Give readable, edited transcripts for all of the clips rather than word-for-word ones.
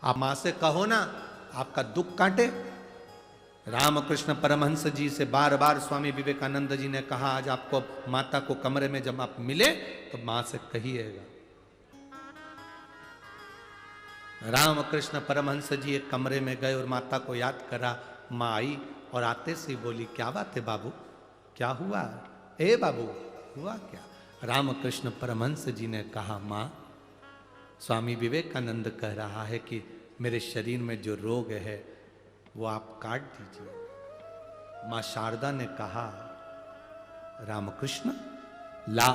आप मां से कहो ना, आपका दुख काटे। रामकृष्ण परमहंस जी से बार बार स्वामी विवेकानंद जी ने कहा, आज आपको माता को कमरे में जब आप मिले तो मां से कहिएगा। रामकृष्ण परमहंस जी एक कमरे में गए और माता को याद करा। मां आई और आते से बोली, क्या बात है बाबू, क्या हुआ? ए बाबू, हुआ क्या? रामकृष्ण परमहंस जी ने कहा, मां, स्वामी विवेकानंद कह रहा है कि मेरे शरीर में जो रोग है वो आप काट दीजिए। मां शारदा ने कहा, रामकृष्ण ला,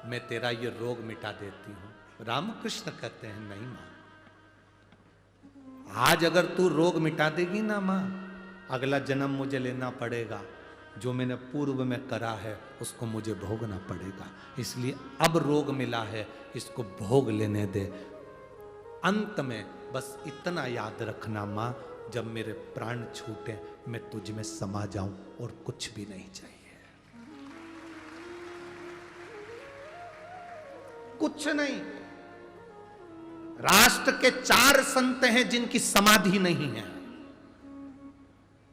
मैं तेरा ये रोग मिटा देती हूं। रामकृष्ण कहते हैं, नहीं मां, आज अगर तू रोग मिटा देगी ना मां, अगला जन्म मुझे लेना पड़ेगा, जो मैंने पूर्व में करा है उसको मुझे भोगना पड़ेगा। इसलिए अब रोग मिला है, इसको भोग लेने दे। अंत में बस इतना याद रखना मां, जब मेरे प्राण छूटे मैं तुझ में समा जाऊं और कुछ भी नहीं चाहिए, कुछ नहीं। राष्ट्र के 4 संत हैं जिनकी समाधि नहीं है।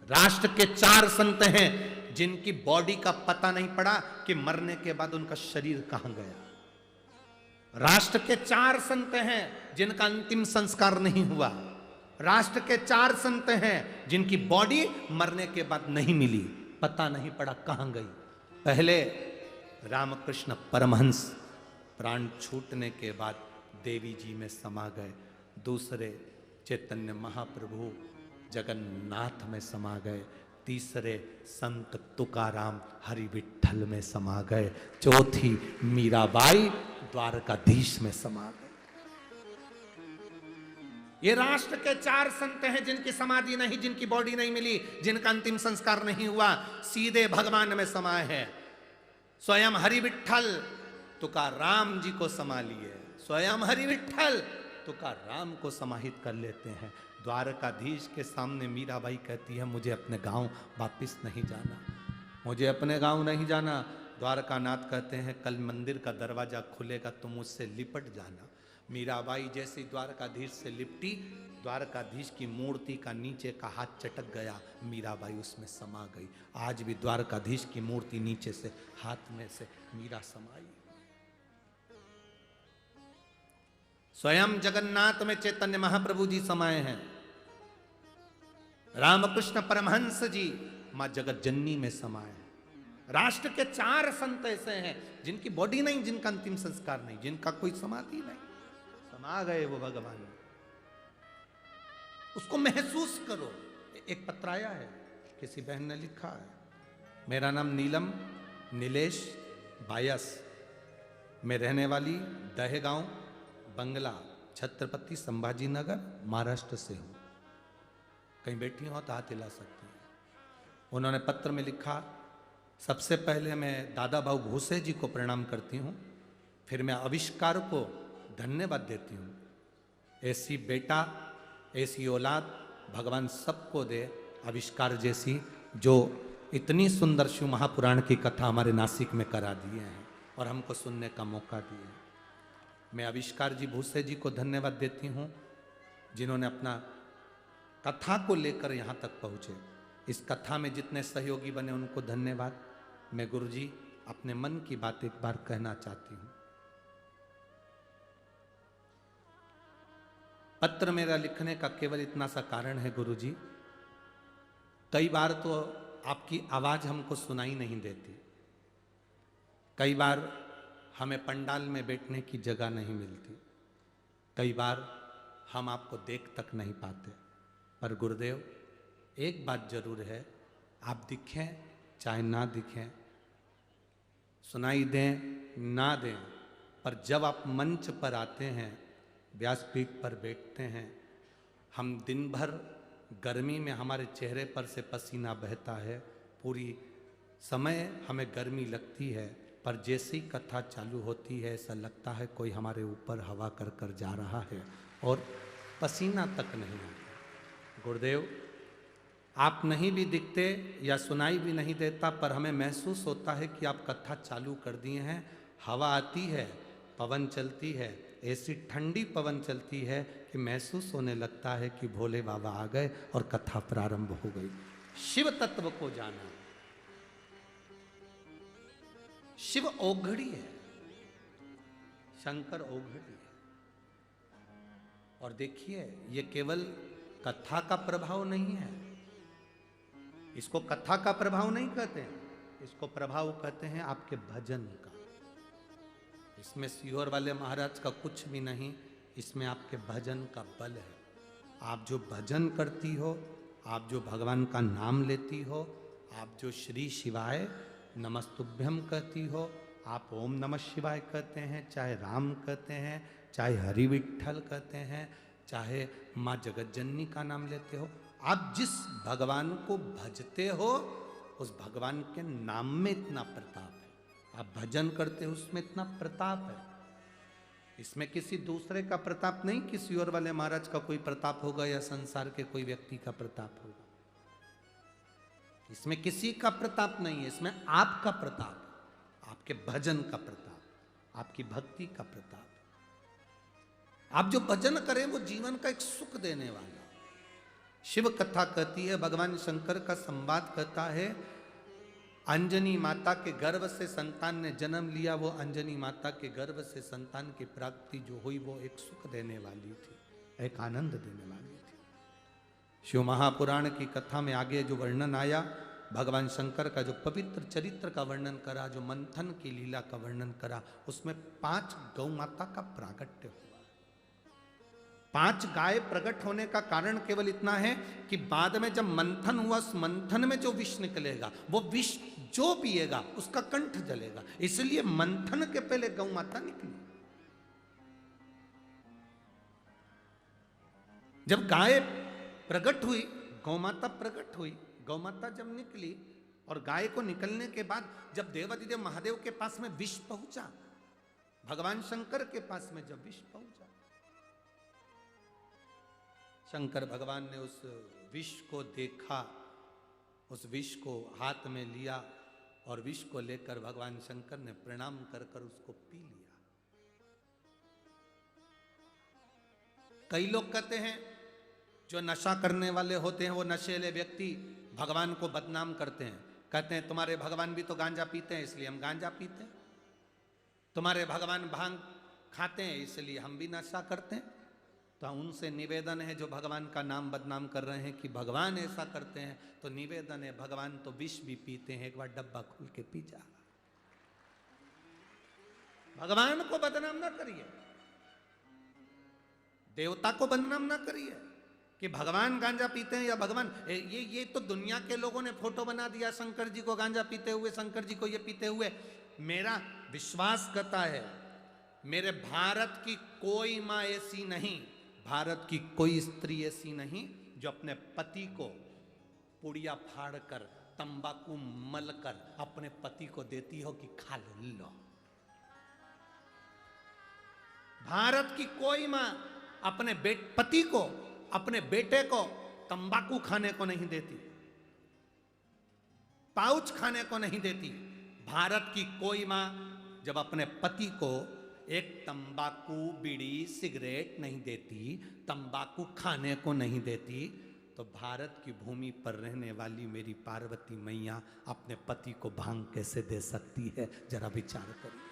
राष्ट्र के 4 संत हैं जिनकी बॉडी का पता नहीं पड़ा कि मरने के बाद उनका शरीर कहां गया। राष्ट्र के 4 संत हैं जिनका अंतिम संस्कार नहीं हुआ। राष्ट्र के 4 संत हैं जिनकी बॉडी मरने के बाद नहीं मिली, पता नहीं पड़ा कहां गई। पहले रामकृष्ण परमहंस प्राण छूटने के बाद देवी जी में समा गए। दूसरे चैतन्य महाप्रभु जगन्नाथ में समा गए। तीसरे संत तुकाराम हरि विठ्ठल में समा गए। चौथी मीराबाई द्वारकाधीश में समा गए। ये राष्ट्र के 4 संत हैं जिनकी समाधि नहीं, जिनकी बॉडी नहीं मिली, जिनका अंतिम संस्कार नहीं हुआ, सीधे भगवान में समाये हैं। स्वयं हरि विठ्ठल तुकाराम जी को समा लिए, स्वयं हरि विठ्ठल तुकाराम को समाहित कर लेते हैं। द्वारकाधीश के सामने मीराबाई कहती है, मुझे अपने गांव वापिस नहीं जाना, मुझे अपने गांव नहीं जाना। द्वारकानाथ कहते हैं, कल मंदिर का दरवाजा खुलेगा तो मुझसे लिपट जाना। मीराबाई जैसी द्वारकाधीश से लिपटी, द्वारकाधीश की मूर्ति का नीचे का हाथ चटक गया, मीराबाई उसमें समा गई। आज भी द्वारकाधीश की मूर्ति नीचे से हाथ में से मीरा समाई। स्वयं जगन्नाथ में चैतन्य महाप्रभु जी समाये हैं। रामकृष्ण परमहंस जी मां जगत जननी में समाये हैं। राष्ट्र के 4 संत ऐसे हैं जिनकी बॉडी नहीं, जिनका अंतिम संस्कार नहीं, जिनका कोई समाधि नहीं, समा गए वो भगवान। उसको महसूस करो। एक पत्र आया है, किसी बहन ने लिखा है, मेरा नाम नीलम नीलेश बायस, मैं रहने वाली दहेगांव बंगला छत्रपति संभाजी नगर महाराष्ट्र से हूं। कहीं बैठी हो तो हाथ हिला सकती हैं। उन्होंने पत्र में लिखा, सबसे पहले मैं दादा भाऊ भूसे जी को प्रणाम करती हूं, फिर मैं आविष्कार को धन्यवाद देती हूं। ऐसी बेटा, ऐसी औलाद भगवान सबको दे, आविष्कार जैसी, जो इतनी सुंदर शिव महापुराण की कथा हमारे नासिक में करा दिए हैं और हमको सुनने का मौका दिया। मैं आविष्कार जी भूसे जी को धन्यवाद देती हूँ, जिन्होंने अपना कथा को लेकर यहाँ तक पहुँचे। इस कथा में जितने सहयोगी बने उनको धन्यवाद। मैं गुरु जी अपने मन की बात एक बार कहना चाहती हूँ। पत्र मेरा लिखने का केवल इतना सा कारण है गुरु जी, कई बार तो आपकी आवाज हमको सुनाई नहीं देती, कई बार हमें पंडाल में बैठने की जगह नहीं मिलती, कई बार हम आपको देख तक नहीं पाते। पर गुरुदेव एक बात जरूर है, आप दिखें चाहे ना दिखें, सुनाई दें ना दें, पर जब आप मंच पर आते हैं, व्यासपीठ पर बैठते हैं, हम दिन भर गर्मी में हमारे चेहरे पर से पसीना बहता है, पूरी समय हमें गर्मी लगती है, पर जैसी कथा चालू होती है ऐसा लगता है कोई हमारे ऊपर हवा कर कर जा रहा है और पसीना तक नहीं आता। गुरुदेव आप नहीं भी दिखते या सुनाई भी नहीं देता, पर हमें महसूस होता है कि आप कथा चालू कर दिए हैं। हवा आती है, पवन चलती है, ऐसी ठंडी पवन चलती है कि महसूस होने लगता है कि भोले बाबा आ गए और कथा प्रारंभ हो गई। शिव तत्व को जाना। शिव औघड़ी है, शंकर औघड़ी है। और देखिए, ये केवल कथा का प्रभाव नहीं है, इसको कथा का प्रभाव नहीं कहते हैं, इसको प्रभाव कहते हैं आपके भजन का। इसमें सीहोर वाले महाराज का कुछ भी नहीं, इसमें आपके भजन का बल है। आप जो भजन करती हो, आप जो भगवान का नाम लेती हो, आप जो श्री शिवाय नमस्तुभ्यम कहती हो, आप ओम नमः शिवाय कहते हैं, चाहे राम कहते हैं, चाहे हरि विठ्ठल कहते हैं, चाहे माँ जगतजननी का नाम लेते हो, आप जिस भगवान को भजते हो उस भगवान के नाम में इतना प्रताप है। आप भजन करते हो उसमें इतना प्रताप है। इसमें किसी दूसरे का प्रताप नहीं, किसी और वाले महाराज का कोई प्रताप होगा या संसार के कोई व्यक्ति का प्रताप होगा। इसमें किसी का प्रताप नहीं है, इसमें आपका प्रताप, आपके भजन का प्रताप, आपकी भक्ति का प्रताप। आप जो भजन करें वो जीवन का एक सुख देने वाला। शिव कथा कहती है, भगवान शंकर का संवाद कहता है, अंजनी माता के गर्भ से संतान ने जन्म लिया। वो अंजनी माता के गर्भ से संतान की प्राप्ति जो हुई वो एक सुख देने वाली थी, एक आनंद देने वाली थी। शिव महापुराण की कथा में आगे जो वर्णन आया, भगवान शंकर का जो पवित्र चरित्र का वर्णन करा, जो मंथन की लीला का वर्णन करा, उसमें 5 गौ माता का प्रागट्य हुआ। 5 गाय प्रकट होने का कारण केवल इतना है कि बाद में जब मंथन हुआ, उस मंथन में जो विष निकलेगा, वो विष जो पिएगा उसका कंठ जलेगा, इसलिए मंथन के पहले गौ माता निकली। जब गाय प्रकट हुई, गौ माता प्रकट हुई, गौ माता जब निकली और गाय को निकलने के बाद जब देवाधिदेव महादेव के पास में विष पहुंचा, भगवान शंकर के पास में जब विष पहुंचा, शंकर भगवान ने उस विष को देखा, उस विष को हाथ में लिया और विष को लेकर भगवान शंकर ने प्रणाम कर कर उसको पी लिया। कई लोग कहते हैं, जो नशा करने वाले होते हैं, वो नशेले व्यक्ति भगवान को बदनाम करते हैं। कहते हैं तुम्हारे भगवान भी तो गांजा पीते हैं इसलिए हम गांजा पीते हैं, तुम्हारे भगवान भांग खाते हैं इसलिए हम भी नशा करते हैं। तो उनसे निवेदन है, जो भगवान का नाम बदनाम कर रहे हैं कि भगवान ऐसा करते हैं, तो निवेदन है, भगवान तो विष भी पीते हैं, एक बार डब्बा खोल के पी जा। भगवान को बदनाम ना करिए, देवता को बदनाम ना करिए कि भगवान गांजा पीते हैं या भगवान ये तो दुनिया के लोगों ने फोटो बना दिया शंकर जी को गांजा पीते हुए, शंकर जी को ये पीते हुए। मेरा विश्वास करता है, मेरे भारत की कोई माँ ऐसी नहीं, भारत की कोई स्त्री ऐसी नहीं जो अपने पति को पुड़िया फाड़ कर, तंबाकू मल कर अपने पति को देती हो कि खा लो। भारत की कोई मां अपने पति को, अपने बेटे को तंबाकू खाने को नहीं देती, पाउच खाने को नहीं देती। भारत की कोई मां जब अपने पति को एक तंबाकू, बीड़ी, सिगरेट नहीं देती, तंबाकू खाने को नहीं देती, तो भारत की भूमि पर रहने वाली मेरी पार्वती मैया अपने पति को भांग कैसे दे सकती है? जरा विचार करिए।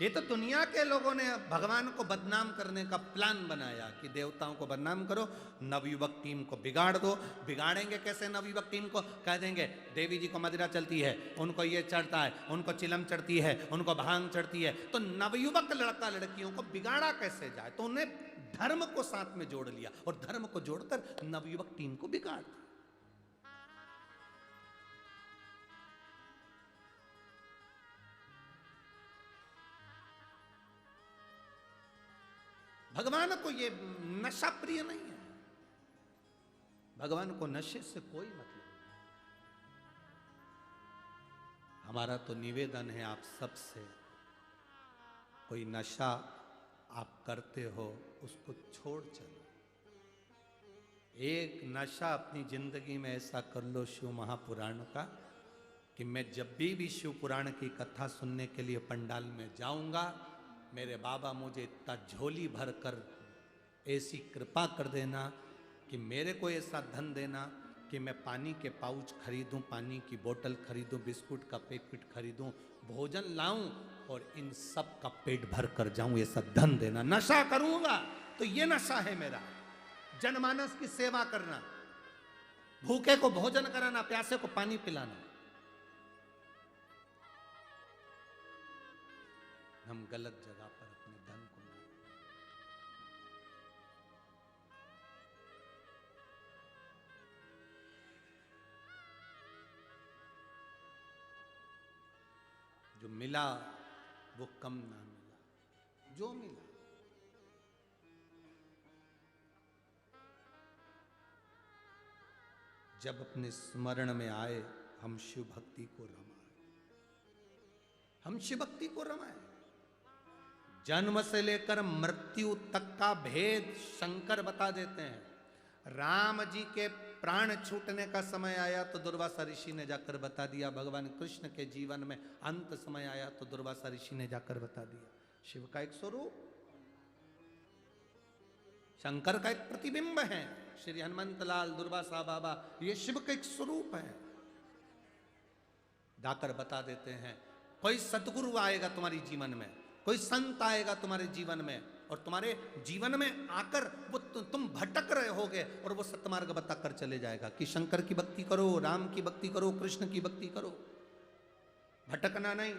ये तो दुनिया के लोगों ने भगवान को बदनाम करने का प्लान बनाया कि देवताओं को बदनाम करो, नवयुवक टीम को बिगाड़ दो। बिगाड़ेंगे कैसे नवयुवक टीम को? कह देंगे देवी जी को मदिरा चलती है, उनको ये चढ़ता है, उनको चिलम चढ़ती है, उनको भांग चढ़ती है, तो नवयुवक लड़का लड़कियों को बिगाड़ा कैसे जाए? तो उन्हें धर्म को साथ में जोड़ लिया और धर्म को जोड़कर नवयुवक टीम को बिगाड़ दिया। भगवान को ये नशा प्रिय नहीं है, भगवान को नशे से कोई मतलब नहीं। हमारा तो निवेदन है आप सबसे, कोई नशा आप करते हो उसको छोड़ चलो। एक नशा अपनी जिंदगी में ऐसा कर लो शिव महापुराण का कि मैं जब भी शिव पुराण की कथा सुनने के लिए पंडाल में जाऊंगा, मेरे बाबा मुझे इतना झोली भर कर ऐसी कृपा कर देना कि मेरे को ऐसा धन देना कि मैं पानी के पाउच खरीदूं, पानी की बोतल खरीदूं, बिस्कुट का पैकेट खरीदूं, भोजन लाऊं और इन सब का पेट भर कर जाऊं, ऐसा धन देना। नशा करूंगा तो ये नशा है मेरा, जनमानस की सेवा करना, भूखे को भोजन कराना, प्यासे को पानी पिलाना। हम गलत जगह पर अपने धन को जो मिला वो कम ना मिला, जो मिला जब अपने स्मरण में आए हम शिव भक्ति को रमाए, हम शिव भक्ति को रमाए। जन्म से लेकर मृत्यु तक का भेद शंकर बता देते हैं। राम जी के प्राण छूटने का समय आया तो दुर्वासा ऋषि ने जाकर बता दिया। भगवान कृष्ण के जीवन में अंत समय आया तो दुर्वासा ऋषि ने जाकर बता दिया। शिव का एक स्वरूप, शंकर का एक प्रतिबिंब है। श्री हनुमंत लाल, दुर्वासा बाबा, ये शिव का एक स्वरूप है। जाकर बता देते हैं कोई सतगुरु आएगा तुम्हारी जीवन में, कोई संत आएगा तुम्हारे जीवन में और तुम्हारे जीवन में आकर वो तुम भटक रहे होगे और वो सतमार्ग बताकर चले जाएगा कि शंकर की भक्ति करो, राम की भक्ति करो, कृष्ण की भक्ति करो, भटकना नहीं,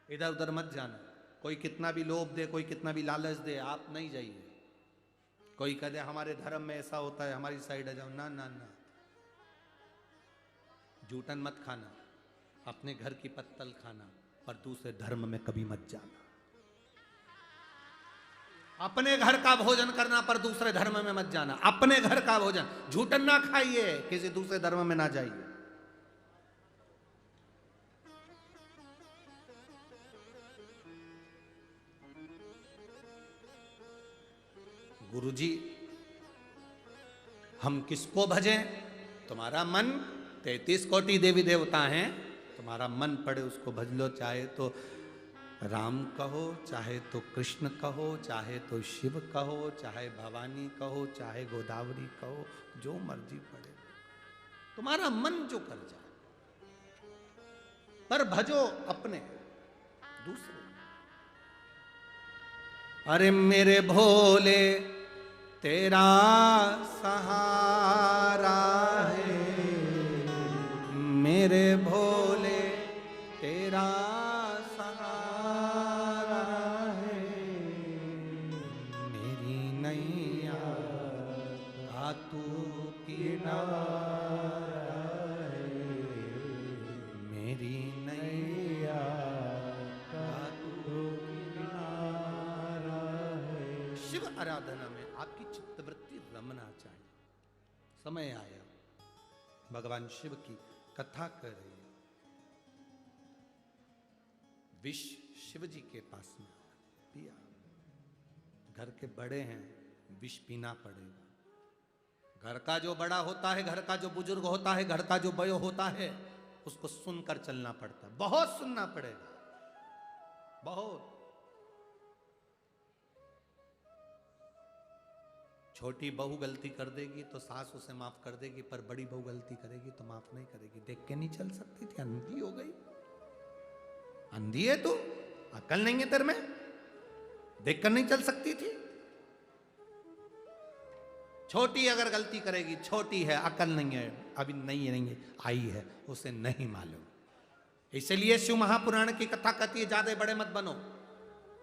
इधर उधर मत जाना। कोई कितना भी लोभ दे, कोई कितना भी लालच दे, आप नहीं जाइए। कोई कह दे हमारे धर्म में ऐसा होता है, हमारी साइड आ जाओ, ना ना ना, जूठन मत खाना, अपने घर की पत्तल खाना, पर दूसरे धर्म में कभी मत जाना। अपने घर का भोजन करना पर दूसरे धर्म में मत जाना। अपने घर का भोजन, झूठन ना खाइए, किसी दूसरे धर्म में ना जाइए। गुरुजी, हम किसको भजें? तुम्हारा मन, 33 कोटि देवी देवता हैं, तुम्हारा मन पड़े उसको भज लो। चाहे तो राम कहो, चाहे तो कृष्ण कहो, चाहे तो शिव कहो, चाहे भवानी कहो, चाहे गोदावरी कहो, जो मर्जी पड़े, तुम्हारा मन जो कर जाए, पर भजो अपने, दूसरे। अरे मेरे भोले तेरा सहारा है, मेरे भोले तेरा सहारा है, मेरी नैया का तू किनारा है, मेरी नैया का तू किनारा है। शिव आराधना में आपकी चित्तवृत्ति रमना चाहिए। समय आया, भगवान शिव की कथा कर रही है। विष शिव जी के पास में पिया। घर के बड़े हैं, विष पीना पड़ेगा। घर का जो बड़ा होता है, घर का जो बुजुर्ग होता है, घर का जो बयो होता है, उसको सुनकर चलना पड़ता है। बहुत सुनना पड़ेगा, बहुत। छोटी बहू गलती कर देगी तो सास उसे माफ कर देगी, पर बड़ी बहू गलती करेगी तो माफ नहीं करेगी। देख के नहीं चल सकती थी, अंधी हो गई। अंधी है तू, अकल नहीं है तेरे में, देख कर नहीं चल सकती थी। छोटी अगर गलती करेगी, छोटी है, अकल नहीं है, अभी नहीं है, आई है, उसे नहीं मालूम। इसलिए शिव महापुराण की कथा कहती है ज्यादा बड़े मत बनो।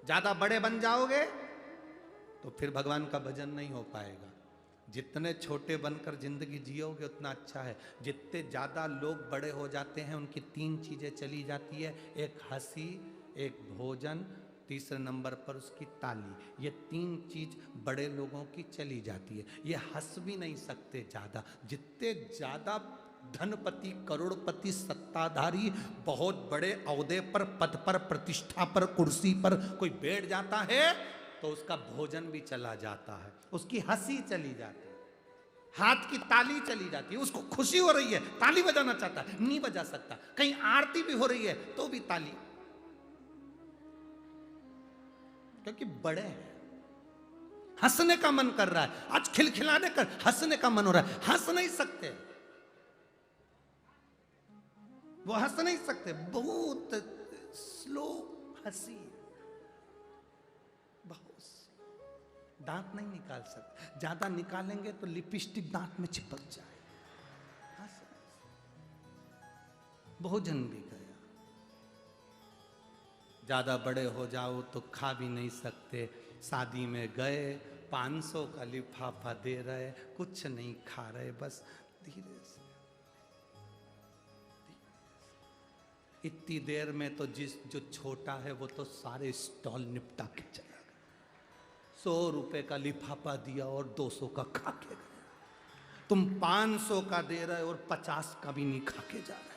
ज्यादा बड़े बन जाओगे तो फिर भगवान का भजन नहीं हो पाएगा। जितने छोटे बनकर जिंदगी जियोगे उतना अच्छा है। जितने ज़्यादा लोग बड़े हो जाते हैं उनकी 3 चीज़ें चली जाती है, एक हंसी, एक भोजन, तीसरे नंबर पर उसकी ताली। ये 3 चीज बड़े लोगों की चली जाती है। ये हंस भी नहीं सकते ज़्यादा। जितने ज़्यादा धनपति, करोड़पति, सत्ताधारी, बहुत बड़े औहदे पर, पद पर, प्रतिष्ठा पर, कुर्सी पर कोई बैठ जाता है तो उसका भोजन भी चला जाता है, उसकी हंसी चली जाती है। हाथ की ताली चली जाती है, उसको खुशी हो रही है, ताली बजाना चाहता है, नहीं बजा सकता। कहीं आरती भी हो रही है तो भी ताली, क्योंकि बड़े हैं। हंसने का मन कर रहा है, आज खिलखिलाने का, हंसने का मन हो रहा है, हंस नहीं सकते, वो हंस नहीं सकते, बहुत स्लो हंसी, बहुत, दांत नहीं निकाल सकते, ज्यादा निकालेंगे तो लिपस्टिक दांत में चिपक जाए। भोजन भी गया, ज्यादा बड़े हो जाओ तो खा भी नहीं सकते। शादी में गए, 500 का लिफाफा दे रहे, कुछ नहीं खा रहे, बस धीरे से। इतनी देर में तो जो छोटा है वो तो सारे स्टॉल निपटा के चला गया। 100 रुपए का लिफाफा दिया और 200 का खा के गया। तुम 500 का दे रहे और 50 का भी नहीं खा के जा रहे।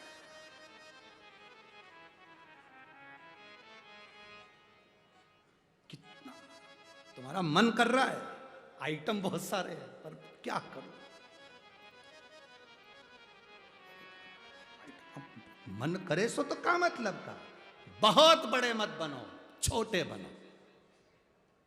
कितना तुम्हारा मन कर रहा है, आइटम बहुत सारे हैं, पर क्या करो, मन करे सो तो क्या मतलब का। बहुत बड़े मत बनो, छोटे बनो।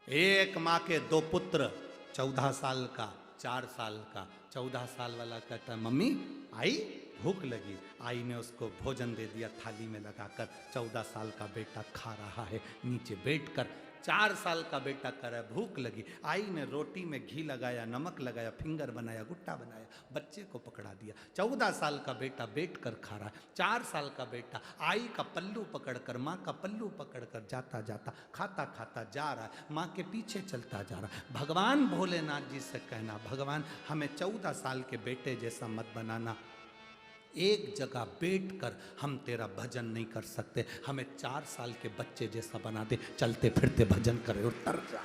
एक माँ के 2 पुत्र, 14 साल का, 4 साल का। 14 साल वाला कहता है, मम्मी आई, भूख लगी। आई ने उसको भोजन दे दिया थाली में लगाकर। 14 साल का बेटा खा रहा है नीचे बैठकर। 4 साल का बेटा कर रहा है, भूख लगी। आई ने रोटी में घी लगाया, नमक लगाया, फिंगर बनाया, गुट्टा बनाया, बच्चे को पकड़ा दिया। 14 साल का बेटा बैठकर खा रहा है। 4 साल का बेटा आई का पल्लू पकड़कर, माँ का पल्लू पकड़कर जाता जाता, खाता खाता जा रहा है, माँ के पीछे चलता जा रहा है। भगवान भोलेनाथ जी से कहना, भगवान हमें 14 साल के बेटे जैसा मत बनाना। एक जगह बैठकर हम तेरा भजन नहीं कर सकते, हमें 4 साल के बच्चे जैसा बना दे, चलते फिरते भजन करे और तर जा।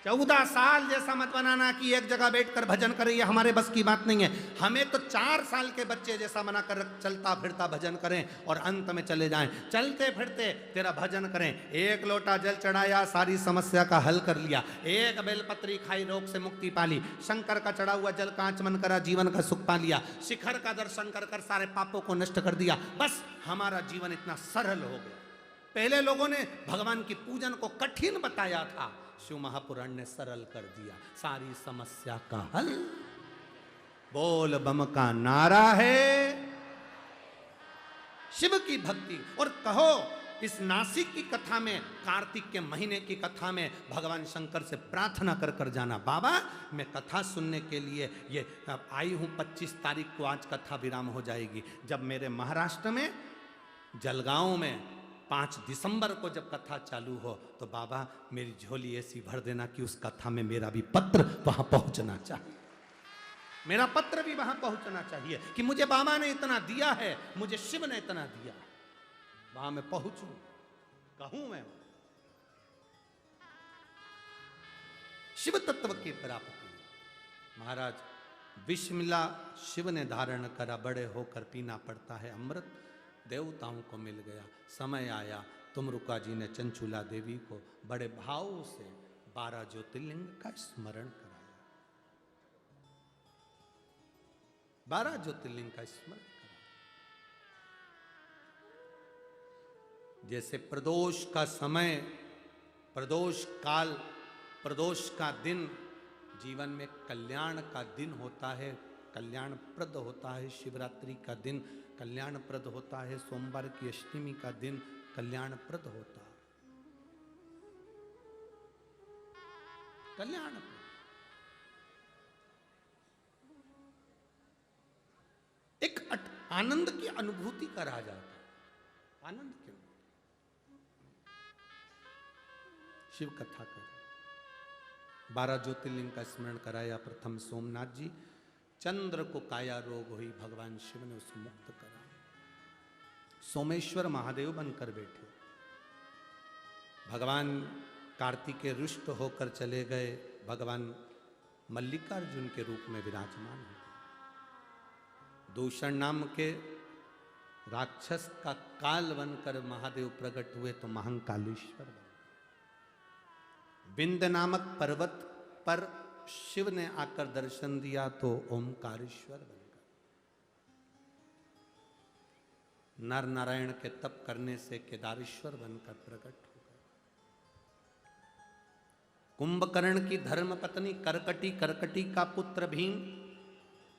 14 साल जैसा मत बनाना कि एक जगह बैठकर भजन करे, ये हमारे बस की बात नहीं है। हमें तो 4 साल के बच्चे जैसा बनाकर चलता फिरता भजन करें और अंत में चले जाएं, चलते फिरते तेरा भजन करें। एक लोटा जल चढ़ाया, सारी समस्या का हल कर लिया। एक बेलपत्री खाई, रोग से मुक्ति पाली। शंकर का चढ़ा हुआ जल का आचमन करा, जीवन का सुख पा लिया। शिखर का दर्शन कर कर सारे पापों को नष्ट कर दिया। बस हमारा जीवन इतना सरल हो गया। पहले लोगों ने भगवान की पूजन को कठिन बताया था, शिव महापुराण ने सरल कर दिया, सारी समस्या का हल। बोल बम का नारा है, शिव की भक्ति। और कहो, इस नासिक की कथा में, कार्तिक के महीने की कथा में भगवान शंकर से प्रार्थना कर कर जाना, बाबा मैं कथा सुनने के लिए ये आई हूं, 25 तारीख को आज कथा विराम हो जाएगी। जब मेरे महाराष्ट्र में जलगांव में 5 दिसंबर को जब कथा चालू हो तो बाबा मेरी झोली ऐसी भर देना कि उस कथा में मेरा भी पत्र वहां पहुंचना चाहिए, मेरा पत्र भी वहां पहुंचना चाहिए कि मुझे बाबा ने इतना दिया है, मुझे शिव ने इतना दिया, वहां मैं पहुंचूं, कहूं मैं शिव तत्व की प्राप्ति। महाराज विष मिला, शिव ने धारण करा, बड़े होकर पीना पड़ता है अमृत, देवताओं को मिल गया। समय आया, तुमरुका जी ने चंचूला देवी को बड़े भाव से 12 ज्योतिर्लिंग का स्मरण कराया। 12 ज्योतिर्लिंग का स्मरण कराया। जैसे प्रदोष का समय, प्रदोष काल, प्रदोष का दिन जीवन में कल्याण का दिन होता है, कल्याणप्रद होता है। शिवरात्रि का दिन कल्याणप्रद होता है, सोमवार की अष्टमी का दिन कल्याणप्रद होता है, कल्याणप्रद। एक आनंद की अनुभूति करा जाता है, आनंद क्यों? शिव कथा कर 12 ज्योतिर्लिंग का स्मरण कराया। प्रथम सोमनाथ जी, चंद्र को काया रोग हुई, भगवान शिव ने उसको मुक्त करा। सोमेश्वर महादेव बनकर बैठे। भगवान कार्तिकेय रुष्ट होकर चले गए, भगवान मल्लिकार्जुन के रूप में विराजमान हो गए। दूषण नाम के राक्षस का काल बनकर महादेव प्रकट हुए तो महाकालेश्वर बने। विंध्य नामक पर्वत पर शिव ने आकर दर्शन दिया तो ओमकारेश्वर बनकर, नर नारायण के तप करने से केदारेश्वर बनकर प्रकट हो गए। कुंभकर्ण की धर्म पत्नी करकटी का पुत्र भीम,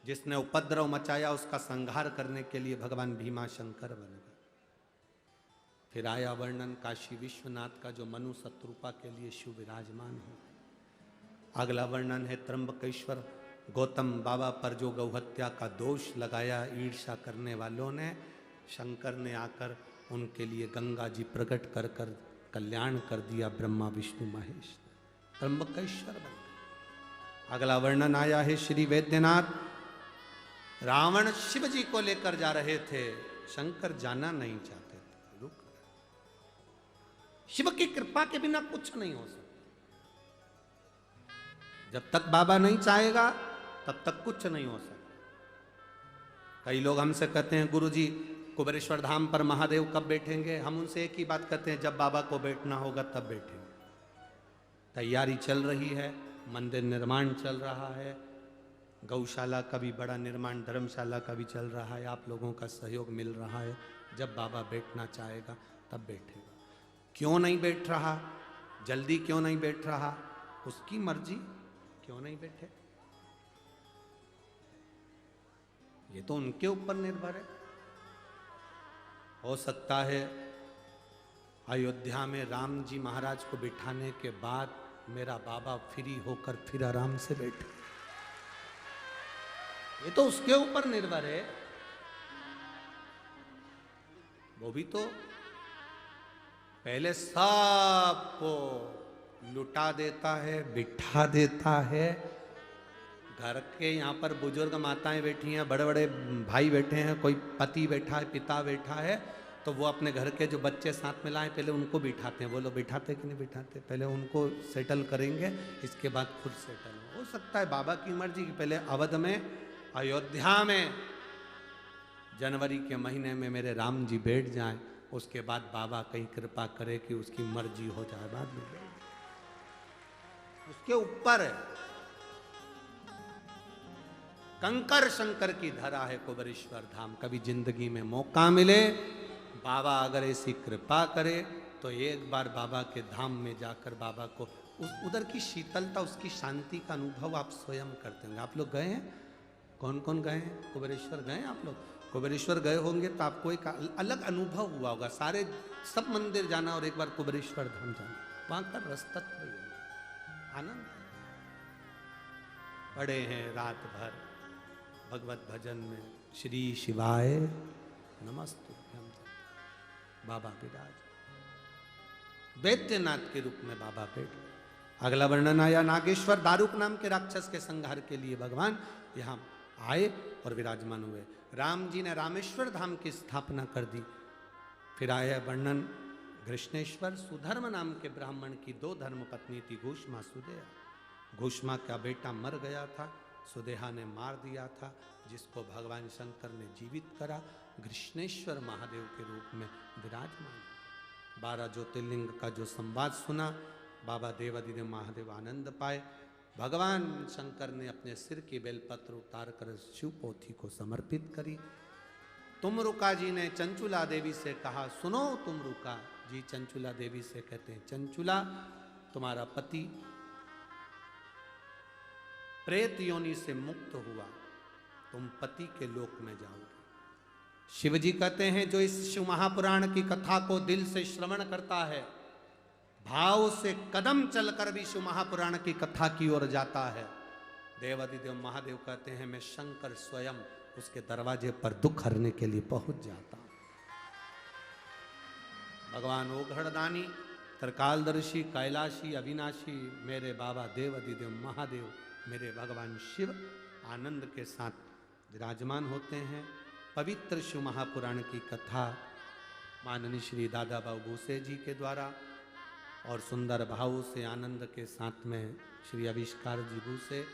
जिसने उपद्रव मचाया, उसका संहार करने के लिए भगवान भीमा शंकर बन गए। फिर आया वर्णन काशी विश्वनाथ का, जो मनु शत्रुपा के लिए शिव विराजमान हो। अगला वर्णन है त्र्यंबकेश्वर गौतम बाबा पर जो गौहत्या का दोष लगाया ईर्ष्या करने वालों ने, शंकर ने आकर उनके लिए गंगा जी प्रकट कर कर कल्याण कर दिया। ब्रह्मा विष्णु महेश त्र्यंबकेश्वर बन गए। अगला वर्णन आया है श्री वैद्यनाथ। रावण शिव जी को लेकर जा रहे थे, शंकर जाना नहीं चाहते थे, रुक। शिव की कृपा के बिना कुछ नहीं हो सकता। जब तक बाबा नहीं चाहेगा तब तक कुछ नहीं हो सकता। कई लोग हमसे कहते हैं गुरुजी कुबेरेश्वर धाम पर महादेव कब बैठेंगे? हम उनसे एक ही बात कहते हैं, जब बाबा को बैठना होगा तब बैठेंगे। तैयारी चल रही है, मंदिर निर्माण चल रहा है, गौशाला का भी बड़ा निर्माण, धर्मशाला का भी चल रहा है, आप लोगों का सहयोग मिल रहा है। जब बाबा बैठना चाहेगा तब बैठेगा। क्यों नहीं बैठ रहा, जल्दी क्यों नहीं बैठ रहा, उसकी मर्जी, क्यों नहीं बैठे ये तो उनके ऊपर निर्भर है। हो सकता है अयोध्या में राम जी महाराज को बिठाने के बाद मेरा बाबा फ्री होकर फिर आराम से बैठे, ये तो उसके ऊपर निर्भर है। वो भी तो पहले सबको लुटा देता है, बिठा देता है। घर के यहाँ पर बुजुर्ग माताएं बैठी हैं, बड़े बड़े भाई बैठे हैं, कोई पति बैठा है, पिता बैठा है, तो वो अपने घर के जो बच्चे साथ में लाए पहले उनको बिठाते हैं। वो लोग बिठाते कि नहीं बिठाते? पहले उनको सेटल करेंगे, इसके बाद खुद सेटल। हो सकता है बाबा की मर्जी कि पहले अवध में, अयोध्या में जनवरी के महीने में मेरे राम जी बैठ जाएं, उसके बाद बाबा कहीं कृपा करे कि उसकी मर्जी हो जाए, बाद में उसके ऊपर है। कंकर शंकर की धरा है कुबेरेश्वर धाम। कभी जिंदगी में मौका मिले, बाबा अगर ऐसी कृपा करे तो एक बार बाबा के धाम में जाकर बाबा को उधर की शीतलता, उसकी शांति का अनुभव आप स्वयं करते होंगे। आप लोग गए हैं? कौन कौन गए हैं कुबेरेश्वर? गए हैं आप लोग? कुबेरेश्वर गए होंगे तो आपको एक अलग अनुभव हुआ होगा। सारे सब मंदिर जाना और एक बार कुबेरेश्वर धाम जाना, वहां का रसतत्व आनंद। पड़े हैं रात भर भगवत भजन में, श्री शिवाय नमस्तुभ्यं। बाबा विराज वैद्यनाथ के रूप में बाबा बैठ। अगला वर्णन आया नागेश्वर दारुक नाम के राक्षस के संहार के लिए भगवान यहाँ आए और विराजमान हुए। राम जी ने रामेश्वर धाम की स्थापना कर दी। फिर आया वर्णन कृष्णेश्वर। सुधर्म नाम के ब्राह्मण की 2 धर्म पत्नी थी, घूष्मा सुदेहा। घूष्मा का बेटा मर गया था, सुदेहा ने मार दिया था, जिसको भगवान शंकर ने जीवित करा। कृष्णेश्वर महादेव के रूप में विराजमान। 12 ज्योतिर्लिंग का जो संवाद सुना, बाबा देवादिदेव महादेव आनंद पाए। भगवान शंकर ने अपने सिर की बेलपत्र उतार कर शिवपोथी को समर्पित करी। तुमरुका जी ने चंचुला देवी से कहा, सुनो तुमरुका जी, चंचुला देवी से कहते हैं, चंचुला तुम्हारा पति प्रेत योनि से मुक्त हुआ, तुम पति के लोक में जाओगे। शिवजी कहते हैं, जो इस शिव महापुराण की कथा को दिल से श्रवण करता है, भाव से कदम चलकर भी शिव महापुराण की कथा की ओर जाता है, देवादिदेव महादेव कहते हैं मैं शंकर स्वयं उसके दरवाजे पर दुख हरने के लिए पहुंच जाता हूं। भगवान ओघड़दानी, त्रिकालदर्शी, कैलाशी, अविनाशी मेरे बाबा देवादिदेव महादेव, मेरे भगवान शिव आनंद के साथ विराजमान होते हैं। पवित्र शिव महापुराण की कथा माननीय श्री दादा बाबू भूसे जी के द्वारा और सुंदर भाव से आनंद के साथ में श्री आविष्कार जी भूसे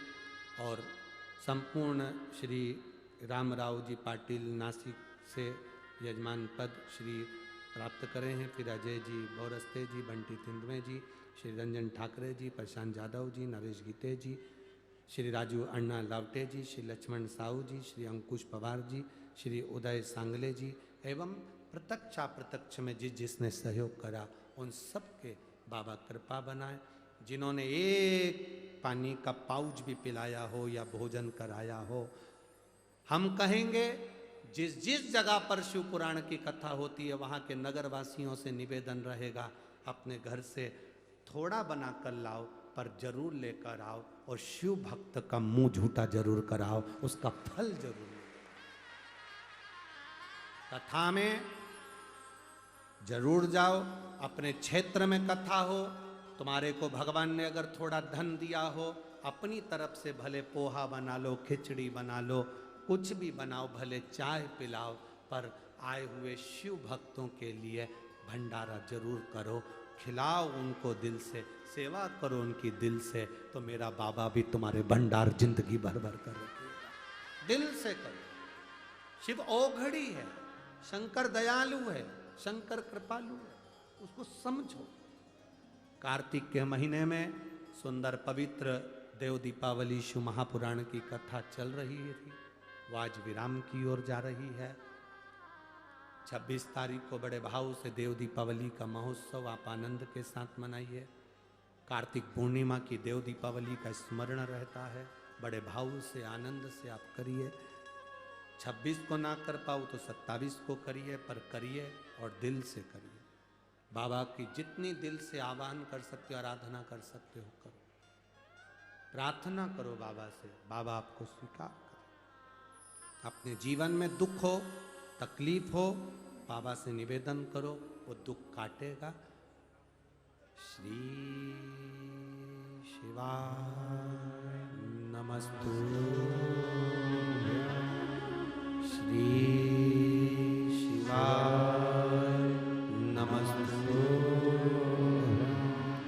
और संपूर्ण श्री रामराव जी पाटिल नासिक से यजमान पद श्री प्राप्त करे हैं। फिर अजय जी बौरस्ते जी, बंटी तिंदवे जी, श्री रंजन ठाकरे जी, प्रशांत जादव जी, नरेश गीते जी, श्री राजू अन्ना लावटे जी, श्री लक्ष्मण साहू जी, श्री अंकुश पवार जी, श्री उदय सांगले जी एवं प्रत्यक्ष में जिसने सहयोग करा उन सब के बाबा कृपा बनाए। जिन्होंने एक पानी का पाउच भी पिलाया हो या भोजन कराया हो, हम कहेंगे जिस जिस जगह पर शिव पुराण की कथा होती है वहाँ के नगरवासियों से निवेदन रहेगा, अपने घर से थोड़ा बना कर लाओ पर जरूर लेकर आओ और शिव भक्त का मुंह झूठा जरूर कराओ, उसका फल जरूर लो। कथा में जरूर जाओ। अपने क्षेत्र में कथा हो, तुम्हारे को भगवान ने अगर थोड़ा धन दिया हो, अपनी तरफ से भले पोहा बना लो, खिचड़ी बना लो, कुछ भी बनाओ, भले चाय पिलाओ, पर आए हुए शिव भक्तों के लिए भंडारा जरूर करो, खिलाओ उनको दिल से, सेवा करो उनकी दिल से, तो मेरा बाबा भी तुम्हारे भंडार जिंदगी भर भर कर रखेगा। दिल से करो। शिव ओघड़ी है, शंकर दयालु है, शंकर कृपालु है, उसको समझो। कार्तिक के महीने में सुंदर पवित्र देव दीपावली शिव महापुराण की कथा चल रही थी, वो आज विराम की ओर जा रही है। 26 तारीख को बड़े भाव से देव दीपावली का महोत्सव आप आनंद के साथ मनाइए। कार्तिक पूर्णिमा की देव दीपावली का स्मरण रहता है, बड़े भाव से आनंद से आप करिए। 26 को ना कर पाओ तो 27 को करिए, पर करिए और दिल से करिए। बाबा की जितनी दिल से आह्वान कर सकते हो, आराधना कर सकते हो, करो। प्रार्थना करो बाबा से, बाबा आपको स्वीकार करे। अपने जीवन में दुख हो, तकलीफ हो, बाबा से निवेदन करो, वो दुख काटेगा। श्री शिवाय नमस्तुभ्यं, श्री शिवाय नमस्तुभ्यं,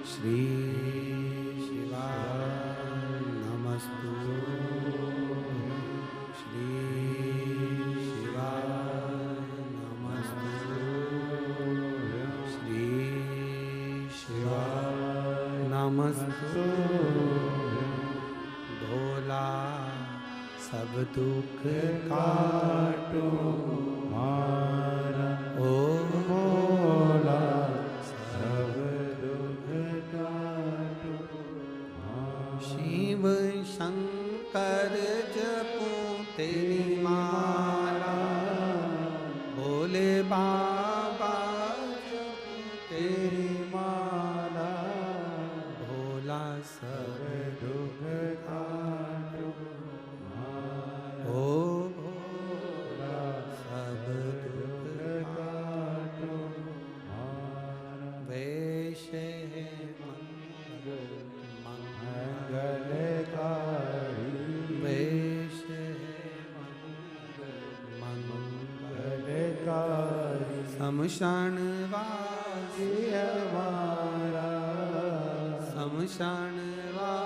श्री शिवाय नमस्तुभ्यं, श्री शिवाय नमस्तुभ्यं, श्री शिवाय नमस्तुभ्यं। भोला सब दुख काटो मारा, ओ भोला सब दुख काटो मारा। शिव शंकर जपूं तेरी माला, भोले बाबा जपूं तेरी माला, भोला सब दुख काटो मारा, ओ भोला सब दुख काटो मारा। वेश है मंगलकारी, वेश है मंगलकारी, शमशान वासी हमारा, शमशान वासी